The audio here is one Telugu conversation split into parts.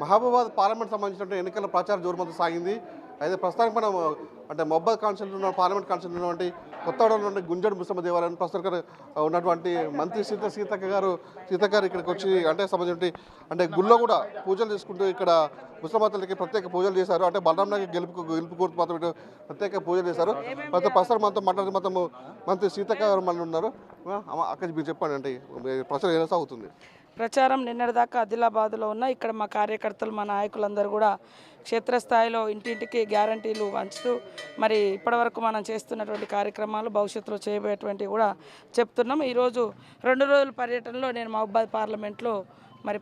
మహబూబాబాద్ పార్లమెంట్ సంబంధించిన ఎన్నికల ప్రచారం జోరుమంతా సాగింది. అయితే ప్రస్తుతానికి మనం అంటే మహబూబాబాద్ కాన్స్టిట్యూన్సీ ఉన్న పార్లమెంట్ కాన్స్టిట్యూన్సీ ఉన్నటువంటి కొత్తగూడెం నుండి గుంజడి ముసమ్మ దేవాలయం ప్రస్తుతం ఉన్నటువంటి మంత్రి సీతక్క గారు ఇక్కడికి వచ్చి అంటే సంబంధించి అంటే గుళ్ళో కూడా పూజలు చేసుకుంటూ ఇక్కడ ముసలమ్మతలకి ప్రత్యేక పూజలు చేశారు. అంటే బలరాం నగర్ గెలుపు కోర్టు మాత్రం ప్రత్యేక పూజలు చేశారు. ప్రస్తుతం మనతో మాట్లాడి మొత్తం మంత్రి సీతక్క గారు మళ్ళీ ఉన్నారు. అక్కడ మీరు చెప్పండి, అంటే ప్రచారం ఎలా సాగుతుంది? ప్రచారం నిన్నటిదాకా ఆదిలాబాద్లో ఉన్న ఇక్కడ మా కార్యకర్తలు మా నాయకులందరూ కూడా క్షేత్రస్థాయిలో ఇంటింటికి గ్యారంటీలు పంచుతూ మరి ఇప్పటివరకు మనం చేస్తున్నటువంటి కార్యక్రమాలు భవిష్యత్తులో చేయబోయేటువంటివి కూడా చెప్తున్నాం. ఈరోజు 2 రోజుల పర్యటనలో నేను మహబూబాబాద్ పార్లమెంట్లో మరి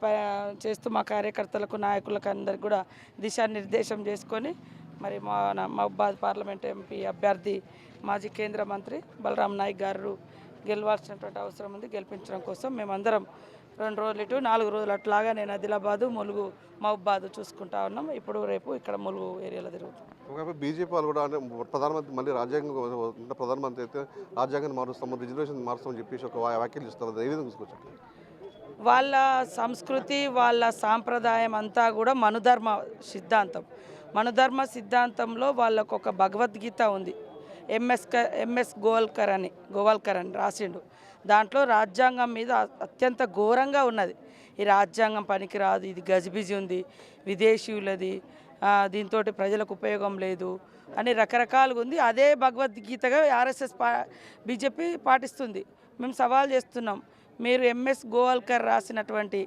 చేస్తూ మా కార్యకర్తలకు నాయకులకు అందరికి కూడా దిశానిర్దేశం చేసుకొని మరి మా మహబూబాబాద్ పార్లమెంట్ ఎంపీ అభ్యర్థి మాజీ కేంద్ర మంత్రి బలరాం నాయక్ గారు గెలవాల్సినటువంటి అవసరం ఉంది. గెలిపించడం కోసం మేమందరం 2 రోజులు ఇటు 4 రోజులు అట్లాగా నేను ఆదిలాబాదు ములుగు మహబూబాబాద్ చూసుకుంటా ఉన్నాం. ఇప్పుడు రేపు ఇక్కడ ములుగు ఏరియాలో తిరుగుతాం. బీజేపీ వాళ్ళు కూడా అంటే ప్రధానమంత్రి మళ్ళీ ప్రధానమంత్రి అయితే రాజ్యాంగాన్ని మారుస్తాము, రిజర్వేషన్ మారుస్తామని చెప్పేసి ఒక వ్యాఖ్యలు ఇస్తారు. ఏ విధంగా తీసుకొచ్చారు? వాళ్ళ సంస్కృతి వాళ్ళ సాంప్రదాయం అంతా కూడా మనుధర్మ సిద్ధాంతంలో వాళ్ళకు ఒక భగవద్గీత ఉంది. ఎంఎస్ గోవాల్కర్ అని రాసిండు. దాంట్లో రాజ్యాంగం మీద అత్యంత ఘోరంగా ఉన్నది. ఈ రాజ్యాంగం పనికిరాదు, ఇది గజిబిజి ఉంది, విదేశీయులది, దీంతో ప్రజలకు ఉపయోగం లేదు అని రకరకాలుగా ఉంది. అదే భగవద్గీతగా ఆర్ఎస్ఎస్ బీజేపీ పాటిస్తుంది. మేము సవాల్ చేస్తున్నాం, మీరు ఎంఎస్ గోవాల్కర్ రాసినటువంటి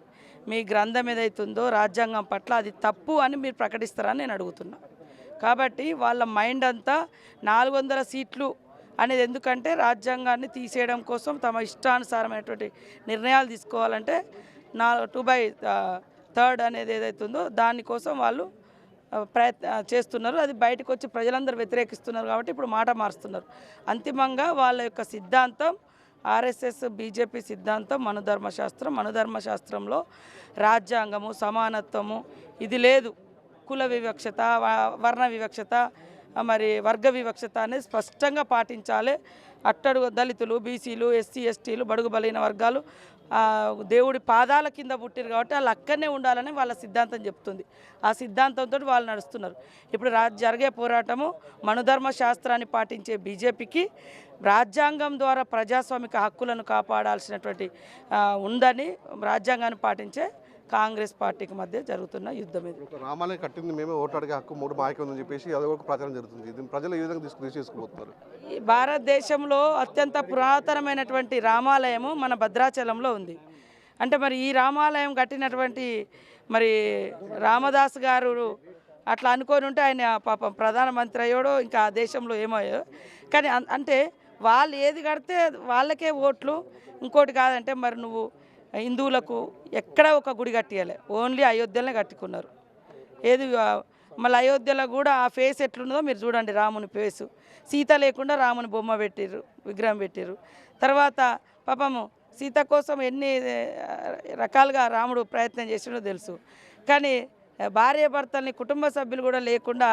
మీ గ్రంథం ఏదైతుందో రాజ్యాంగం పట్ల అది తప్పు అని మీరు ప్రకటిస్తారని నేను అడుగుతున్నా. కాబట్టి వాళ్ళ మైండ్ అంతా 400 సీట్లు అనేది ఎందుకంటే రాజ్యాంగాన్ని తీసేయడం కోసం తమ ఇష్టానుసారమైనటువంటి నిర్ణయాలు తీసుకోవాలంటే 2/3 అనేది ఏదైతుందో దానికోసం వాళ్ళు చేస్తున్నారు. అది బయటకు వచ్చి ప్రజలందరూ వ్యతిరేకిస్తున్నారు కాబట్టి ఇప్పుడు మాట మారుస్తున్నారు. అంతిమంగా వాళ్ళ యొక్క సిద్ధాంతం ఆర్ఎస్ఎస్ బీజేపీ సిద్ధాంతం మనుధర్మశాస్త్రంలో రాజ్యాంగము, సమానత్వము ఇది లేదు. కుల వివక్షత, వర్ణ వివక్షత, మరి వర్గ వివక్షత అనేది స్పష్టంగా పాటించాలి. అట్టడుగు దళితులు, బీసీలు, ఎస్సీ ఎస్టీలు, బడుగు బలైన వర్గాలు దేవుడి పాదాల కింద పుట్టిరు కాబట్టి వాళ్ళు అక్కడనే ఉండాలని వాళ్ళ సిద్ధాంతం చెప్తుంది. ఆ సిద్ధాంతంతో వాళ్ళు నడుస్తున్నారు. ఇప్పుడు జరిగే పోరాటము మనుధర్మ శాస్త్రాన్ని పాటించే బీజేపీకి రాజ్యాంగం ద్వారా ప్రజాస్వామిక హక్కులను కాపాడాల్సినటువంటి ఉందని రాజ్యాంగాన్ని పాటించే కాంగ్రెస్ పార్టీకి మధ్య జరుగుతున్న యుద్ధం ఇది. రామాలయం కట్టింది మేమే, ఓటు అడిగే హక్కు 3 మాకే ఉందని చెప్పేసి అది ఒక ప్రచారం జరుగుతుంది. ఇది ప్రజలు ఏ విధంగా తీసుకుపోతున్నారు? ఈ భారతదేశంలో అత్యంత పురాతనమైనటువంటి రామాలయము మన భద్రాచలంలో ఉంది. అంటే మరి ఈ రామాలయం కట్టినటువంటి మరి రామదాస్ గారు అట్లా అనుకొని ఉంటే ఆయన పాపం ప్రధానమంత్రి అయ్యాడో ఇంకా ఆ దేశంలో ఏమయ్యో. కానీ అంటే వాళ్ళు ఏది కడితే వాళ్ళకే ఓట్లు. ఇంకోటి కాదంటే మరి నువ్వు హిందువులకు ఎక్కడ ఒక గుడి కట్టియాలి, ఓన్లీ అయోధ్యలోనే కట్టుకున్నారు. ఏది మళ్ళీ అయోధ్యలో కూడా ఆ ఫేస్ ఎట్లున్నదో మీరు చూడండి. రాముని ఫేసు, సీత లేకుండా రాముని బొమ్మ పెట్టిర్రు, విగ్రహం పెట్టిర్రు. తర్వాత పాపము సీత కోసం ఎన్ని రకాలుగా రాముడు ప్రయత్నం చేసిండో తెలుసు. కానీ భార్య భర్తల్ని కుటుంబ సభ్యులు కూడా లేకుండా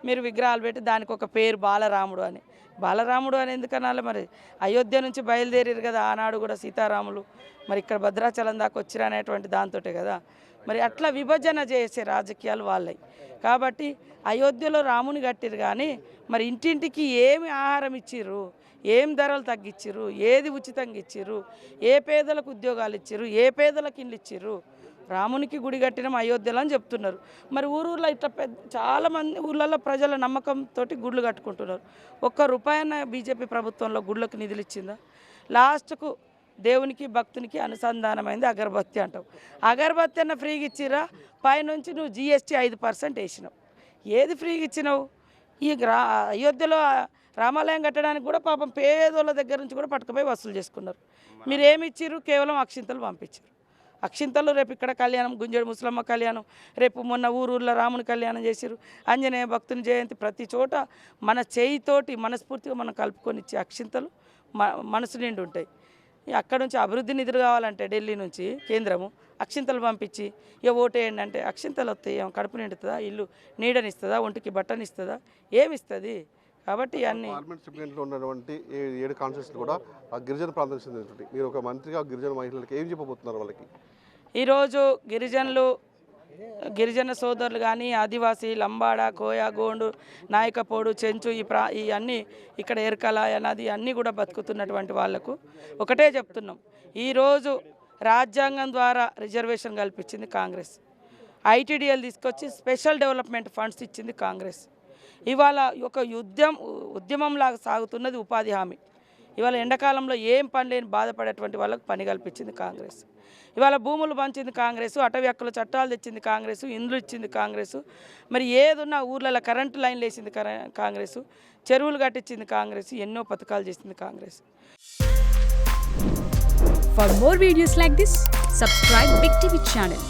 మీరు విగ్రహాలు పెట్టి దానికి ఒక పేరు బాలరాముడు అని. బాలరాముడు అని ఎందుకనాలి? మరి అయోధ్య నుంచి బయలుదేరారు కదా ఆనాడు కూడా సీతారాములు, మరి ఇక్కడ భద్రాచలం దాకా వచ్చిరా అనేటువంటి దాంతోటే కదా. మరి అట్లా విభజన చేసే రాజకీయాలు వాళ్ళవి. కాబట్టి అయోధ్యలో రాముని కట్టిరు కానీ మరి ఇంటింటికి ఏమి ఆహారం ఇచ్చిర్రు, ఏం ధరలు తగ్గించిర్రు, ఏది ఉచితంగా ఇచ్చిర్రు, ఏ పేదలకు ఉద్యోగాలు ఇచ్చిర్రు, ఏ పేదలకు ఇల్లు ఇచ్చిర్రు? రామునికి గుడి కట్టిన అయోధ్యలో అని చెప్తున్నారు. మరి ఊరూర్లో ఇట్లా చాలామంది ఊళ్ళల్లో ప్రజల నమ్మకంతో గుళ్ళు కట్టుకుంటున్నారు. ₹1 బీజేపీ ప్రభుత్వంలో గుళ్ళకు నిధులు ఇచ్చిందా? లాస్ట్కు దేవునికి భక్తునికి అనుసంధానమైంది అగరబత్తి అంటావు. అగరబత్తి అన్న ఫ్రీగా ఇచ్చిరా? పైనుంచి నువ్వు GST 5% వేసినావు. ఏది ఫ్రీగా ఇచ్చినావు? ఈ అయోధ్యలో రామాలయం కట్టడానికి కూడా పాపం పేదోళ్ళ దగ్గర నుంచి కూడా పట్టుకుపోయి వసూలు చేసుకున్నారు. మీరు ఏమి ఇచ్చిర్రు? కేవలం అక్షింతలు పంపించారు. అక్షింతలు రేపు ఇక్కడ కళ్యాణం, గుంజడి ముసలమ్మ కళ్యాణం, రేపు మొన్న ఊరూర్లో రాముని కళ్యాణం చేసిరు, ఆంజనేయ భక్తుని జయంతి. ప్రతి చోట మన చేయితోటి మనస్ఫూర్తిగా మనం కలుపుకొని ఇచ్చే అక్షింతలు మనసు నిండి ఉంటాయి. అక్కడ నుంచి అభివృద్ధి నిధులు కావాలంటే ఢిల్లీ నుంచి కేంద్రము అక్షింతలు పంపించి ఓటేయండి అంటే అక్షింతలు వస్తాయి. కడుపు నిండుతుందా? ఇల్లు నీడనిస్తుందా? ఒంటికి బట్టనిస్తుందా? ఏమిస్తుంది? కాబట్టి అన్ని పార్లమెంట్ సభ్యుల్లో ఉన్నటువంటి 7 కాన్స్టిట్యూన్సీలు కూడా గిరిజన ప్రాంతం చెందినటువంటి మీరు ఒక మంత్రిగా గిరిజన మహిళలకు ఏం చెప్పబోతున్నారు? వాళ్ళకి ఈరోజు గిరిజనులు గిరిజన సోదరులు కానీ ఆదివాసీ లంబాడ కోయ గోండు నాయకపోడు చెంచు ఈ అన్నీ ఇక్కడ ఎరకల నది అన్నీ కూడా బతుకుతున్నటువంటి వాళ్లకు ఒకటే చెప్తున్నాం, ఈరోజు రాజ్యాంగం ద్వారా రిజర్వేషన్ కల్పించింది కాంగ్రెస్, ఐటీడీఎల్ తీసుకొచ్చి స్పెషల్ డెవలప్మెంట్ ఫండ్స్ ఇచ్చింది కాంగ్రెస్. ఇవాళ ఒక ఉద్యమంలాగా సాగుతున్నది ఉపాధి హామీ. ఇవాళ ఎండాకాలంలో ఏం పని లేని బాధపడేటువంటి వాళ్ళకు పని కల్పించింది కాంగ్రెస్. ఇవాళ భూములు పంచింది కాంగ్రెస్, అటవీ హక్కుల చట్టాలు తెచ్చింది కాంగ్రెస్, ఇండ్లు ఇచ్చింది కాంగ్రెస్, మరి ఏదున్నా ఊర్లలో కరెంటు లైన్లు వేసింది కాంగ్రెస్, చెరువులు కట్టించింది కాంగ్రెస్, ఎన్నో పథకాలు చేసింది Congress. For more videos like this, subscribe Big TV channel.